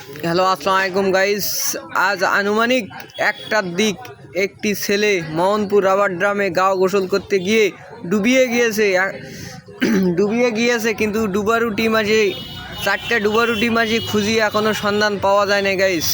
Hello, আসসালামু আলাইকুম guys. আজ আনুমানিক একটার দিক একটি ছেলে মোহনপুর রাবার ড্রামে গা গোসল করতে গিয়ে ডুবিয়ে গিয়েছে কিন্তু ডুবারুটি মাঝে 4টে ডুবারুটি মাঝে খুঁজিয়ে এখনও সন্ধান পাওয়া যায় না গাইস।